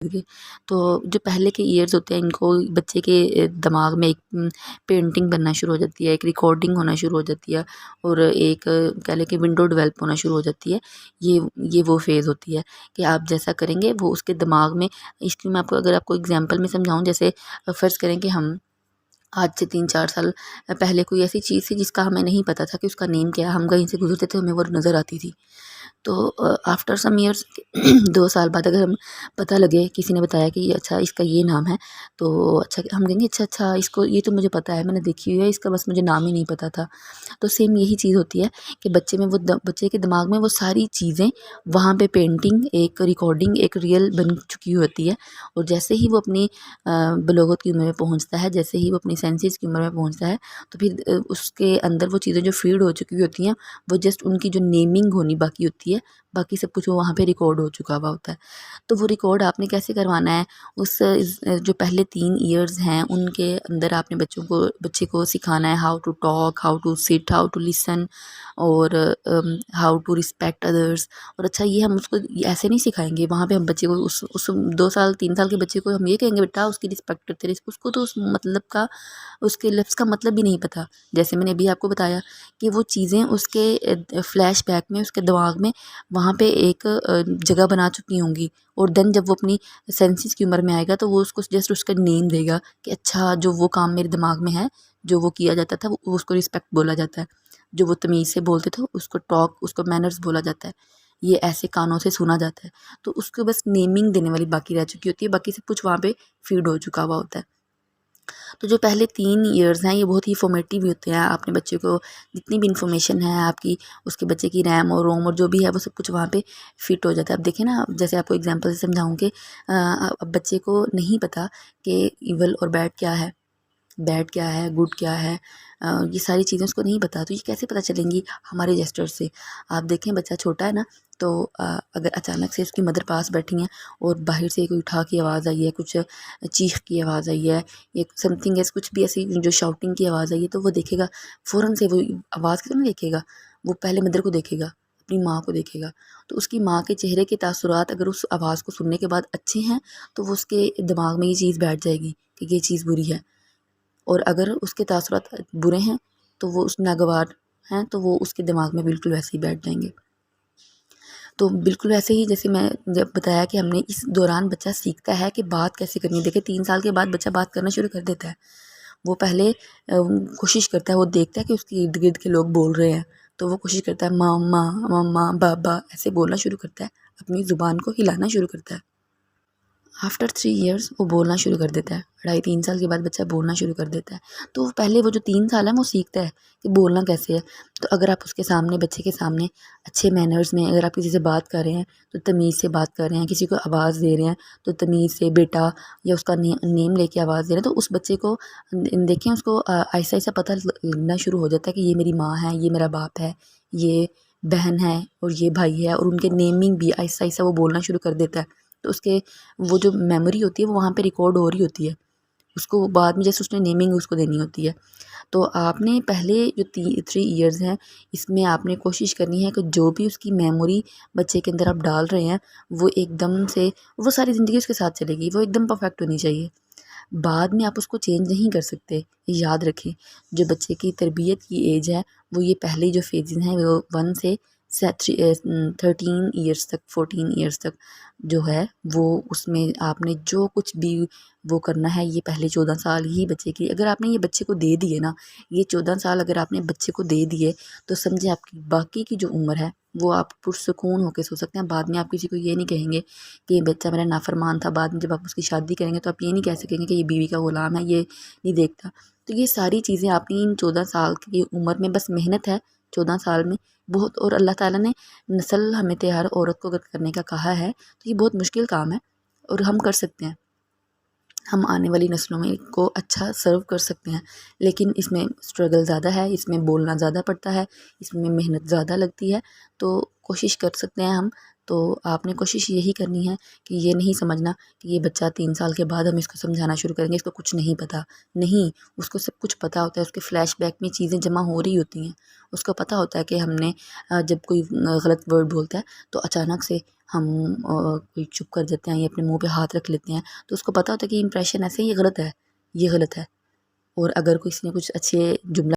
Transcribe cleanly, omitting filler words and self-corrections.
के। तो जो पहले के ईयर्स होते हैं इनको बच्चे के दिमाग में एक पेंटिंग बनना शुरू हो जाती है, एक रिकॉर्डिंग होना शुरू हो जाती है और एक कह लें कि विंडो डेवलप होना शुरू हो जाती है। ये वो फेज़ होती है कि आप जैसा करेंगे वो उसके दिमाग में। इसकी मैं आपको अगर आपको एग्जांपल में समझाऊँ, जैसे फ़र्ज़ करें कि हम आज से 3-4 साल पहले कोई ऐसी चीज़ थी जिसका हमें नहीं पता था कि उसका नेम क्या है। हम कहीं से गुज़रते थे, हमें वो नज़र आती थी। तो आफ्टर सम ईयर्स 2 साल बाद अगर हम पता लगे, किसी ने बताया कि अच्छा इसका ये नाम है, तो अच्छा हम कहेंगे अच्छा इसको ये तो मुझे पता है, मैंने देखी हुई है, इसका बस मुझे नाम ही नहीं पता था। तो सेम यही चीज़ होती है कि बच्चे के दिमाग में वो सारी चीज़ें वहाँ पे पेंटिंग, एक रिकॉर्डिंग, एक रियल बन चुकी होती है। और जैसे ही वो अपनी बलूगत की उम्र में पहुँचता है, जैसे ही वो अपनी सेंसेस की उम्र में पहुँचता है, तो फिर उसके अंदर वो चीज़ें जो फीड हो चुकी होती हैं, वो जस्ट उनकी जो नेमिंग होनी बाकी होती है, बाकी सब कुछ वो वहाँ पे रिकॉर्ड हो चुका हुआ होता है। तो वो रिकॉर्ड आपने कैसे करवाना है, जो पहले 3 इयर्स हैं उनके अंदर आपने बच्चे को सिखाना है how to talk, how to sit, how to listen और हाउ टू रिस्पेक्ट अदर्स। और अच्छा ये हम उसको ऐसे नहीं सिखाएंगे, वहाँ पे हम बच्चे को उस 2 साल 3 साल के बच्चे को हम ये कहेंगे बेटा उसकी रिस्पेक्ट करते रहे, उसको तो उस मतलब का, उसके लफ्ज़ का मतलब भी नहीं पता। जैसे मैंने अभी आपको बताया कि वो चीज़ें उसके फ्लैशबैक में, उसके दिमाग में वहाँ पे एक जगह बना चुकी होंगी। और देन जब वो अपनी सेंसेस की उम्र में आएगा तो वो उसको जस्ट उसका नेम देगा कि अच्छा जो वो काम मेरे दिमाग में है, जो वो किया जाता था वो उसको रिस्पेक्ट बोला जाता है। जो वो तमीज़ से बोलते थे उसको टॉक, उसको मैनर्स बोला जाता है। ये ऐसे कानों से सुना जाता है। तो उसको बस नेमिंग देने वाली बाकी रह चुकी होती है, बाकी सब कुछ वहाँ पे फ़ीड हो चुका हुआ होता है। तो जो पहले 3 इयर्स हैं ये बहुत ही फॉर्मेटिव होते हैं। आपने बच्चे को जितनी भी इन्फॉर्मेशन है आपकी, उसके बच्चे की रैम और रोम और जो भी है वो सब कुछ वहाँ पे फिट हो जाता है। अब देखिए ना, जैसे आपको एग्जांपल से समझाऊँ कि अब बच्चे को नहीं पता कि ईवल और बैड क्या है, बैड क्या है, गुड क्या है, ये सारी चीज़ें उसको नहीं पता। तो ये कैसे पता चलेंगी? हमारे जेस्चर से। आप देखें बच्चा छोटा है ना, तो अगर अचानक से उसकी मदर पास बैठी हैं और बाहर से कोई उठा की आवाज़ आई है, कुछ चीख की आवाज़ आई है या समथिंग एल्स, कुछ भी ऐसी जो शाउटिंग की आवाज़ आई है, तो वो देखेगा फ़ौरन से, वो आवाज़ क्यों नहीं देखेगा, वो पहले मदर को देखेगा, अपनी माँ को देखेगा। तो उसकी माँ के चेहरे के तासुरात अगर उस आवाज़ को सुनने के बाद अच्छे हैं, तो वो उसके दिमाग में ये चीज़ बैठ जाएगी कि ये चीज़ बुरी है। और अगर उसके तासुरात बुरे हैं, तो वो उस नागवार हैं, तो वो उसके दिमाग में बिल्कुल वैसे ही बैठ जाएँगे। तो बिल्कुल वैसे ही जैसे मैं जब बताया कि हमने इस दौरान बच्चा सीखता है कि बात कैसे करनी है। देखिए 3 साल के बाद बच्चा बात करना शुरू कर देता है। वो पहले कोशिश करता है, वो देखता है कि उसके इर्द-गिर्द के लोग बोल रहे हैं, तो वो कोशिश करता है मम्मा, मम्मा, बाबा ऐसे बोलना शुरू करता है, अपनी ज़ुबान को हिलाना शुरू करता है। आफ्टर 3 इयर्स वो बोलना शुरू कर देता है। 2.5-3 साल के बाद बच्चा बोलना शुरू कर देता है। तो पहले वो जो 3 साल है वो सीखता है कि बोलना कैसे है। तो अगर आप उसके सामने, बच्चे के सामने अच्छे मैनर्स में अगर आप किसी से बात कर रहे हैं तो तमीज़ से बात कर रहे हैं, किसी को आवाज़ दे रहे हैं तो तमीज़ से बेटा या उसका नेम लेके आवाज़ दे रहे हैं, तो उस बच्चे को देखें उसको आहिस्ता-आहिस्ता पता लगना शुरू हो जाता है कि ये मेरी माँ है, ये मेरा बाप है, ये बहन है और ये भाई है, और उनके नेमिंग भी आहिस्ता-आहिस्ता वो बोलना शुरू कर देता है। तो उसके वो जो मेमोरी होती है वो वहाँ पे रिकॉर्ड हो रही होती है। उसको बाद में जैसे उसने नेमिंग उसको देनी होती है। तो आपने पहले जो 3 इयर्स हैं इसमें आपने कोशिश करनी है कि जो भी उसकी मेमोरी बच्चे के अंदर आप डाल रहे हैं वो एकदम से, वो सारी ज़िंदगी उसके साथ चलेगी, वो एकदम परफेक्ट होनी चाहिए। बाद में आप उसको चेंज नहीं कर सकते, ये याद रखें। जो बच्चे की तरबियत की एज है वो ये पहले जो फेजेज़ हैं वो 1 से 13 ईयर्स तक, 14 ईयर्स तक जो है वो, उसमें आपने जो कुछ भी वो करना है ये पहले 14 साल ही बच्चे की, अगर आपने ये बच्चे को दे दिए ना, ये 14 साल अगर आपने बच्चे को दे दिए तो समझे आपकी बाकी की जो उम्र है वो आप पुरसुकून होकर सो सकते हैं। बाद में आप किसी को ये नहीं कहेंगे कि ये बच्चा मेरा नाफरमान था। बाद में जब आप उसकी शादी करेंगे तो आप ये नहीं कह सकेंगे कि ये बीवी का गुलाम है, ये नहीं देखता। तो ये सारी चीज़ें आपने इन 14 साल की उम्र में, बस मेहनत है 14 साल में बहुत। और अल्लाह ताला ने नस्ल हमें हर औरत को अगर करने का कहा है तो ये बहुत मुश्किल काम है और हम कर सकते हैं। हम आने वाली नस्लों में को अच्छा सर्व कर सकते हैं, लेकिन इसमें स्ट्रगल ज़्यादा है, इसमें बोलना ज़्यादा पड़ता है, इसमें मेहनत ज़्यादा लगती है। तो कोशिश कर सकते हैं हम। तो आपने कोशिश यही करनी है कि ये नहीं समझना कि ये बच्चा 3 साल के बाद हम इसको समझाना शुरू करेंगे, इसको कुछ नहीं पता। नहीं, उसको सब कुछ पता होता है, उसके फ्लैशबैक में चीज़ें जमा हो रही होती हैं। उसको पता होता है कि हमने जब कोई गलत वर्ड बोलता है तो अचानक से हम कोई चुप कर जाते हैं या अपने मुंह पे हाथ रख लेते हैं तो उसको पता होता है कि इंप्रेशन ऐसे ये गलत है, ये गलत है। और अगर किसी ने कुछ अच्छे जुमला